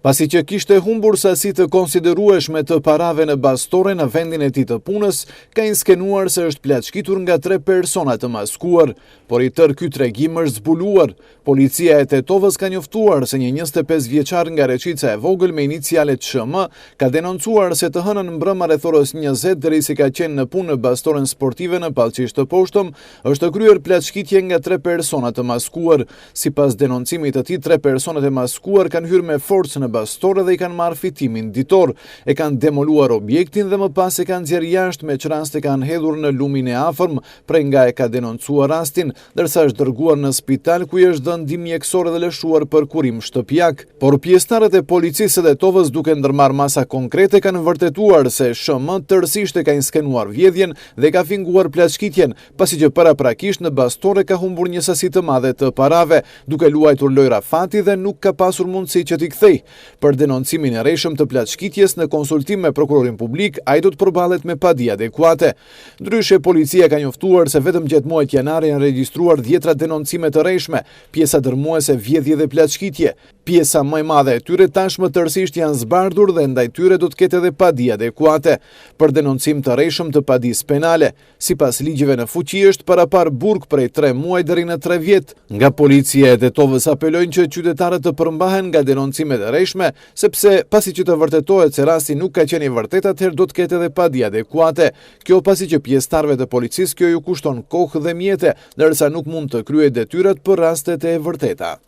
Pasi që kishte humbur sasi të konsiderueshme të parave në bastore në vendin e tij të punës, ka inskenuar se është plaçkitur nga 3 persona të maskuar, por i tërë ky tregim është zbuluar. Policia e Tetovës ka njoftuar se një 25 vjeçar nga Reqica e vogël me inicialet SHM ka denoncuar se të hënën mbrëma rreth orës 20 derisa ka qenë në punë në bastoren sportive në Pallqish të Poshtëm, është kryer plaçkitje nga 3 persona të maskuar. Sipas denoncimit të tij, 3 personat e maskuar kanë hyrë me forcë në bastore dhe i kanë marrë fitimin ditor, e kanë demoluar objektin dhe më pas e kanë nxjerrë jashtë me çrast e kanë hedhur në lumin e afërm, prej nga e ka denoncuar rastin, ndërsa është dërguar në spital ku i është dhënë ndihmë mjekësore dhe lëshuar për kurim shtëpiak. Por pjesëtarët e policisë së Tetovës, duke ndërmarrë masa konkrete, kanë vërtetuar se SHM tërësisht e ka inskenuar vjedhjen dhe ka finguar plaçkitjen, pasi që paraprakisht në bastore ka humbur një sasi të madhe të parave, duke luajtur lojra fati dhe nuk ka pasur mundësi që t'i kthej. Për denoncimin e rreshëm të plaçkitjes në konsultim me prokurorin publik, ai do të përballet me padi adekuate. Ndryshe, policia ka njoftuar se vetëm gjatë muajit janar janë regjistruar 10 denoncime të rreshme, pjesa dërmuese vjedhje dhe plaçkitje. Pjesa më e madhe e tyre tashmë tërësisht janë zbardhur dhe ndaj tyre do të ketë edhe padi adekuate. Për denoncim të rreshëm të padisë penale, sipas ligjeve në fuqi është parapar burg prej 3 muaj deri në 3 vjet. Nga policia e Tetovës apelojnë që qytetarët të përmbahen nga denoncimet e rreshme, sepse pasi që të vërtetohet se rasti nuk ka qenë i vërtetë, atëherë do të ketë edhe padi adekuate. Kjo pasi që pjesëtarëve të policisë kjo ju kushton kohë dhe mjete, ndërsa nuk mund të kryejë detyrat për rastet e vërteta.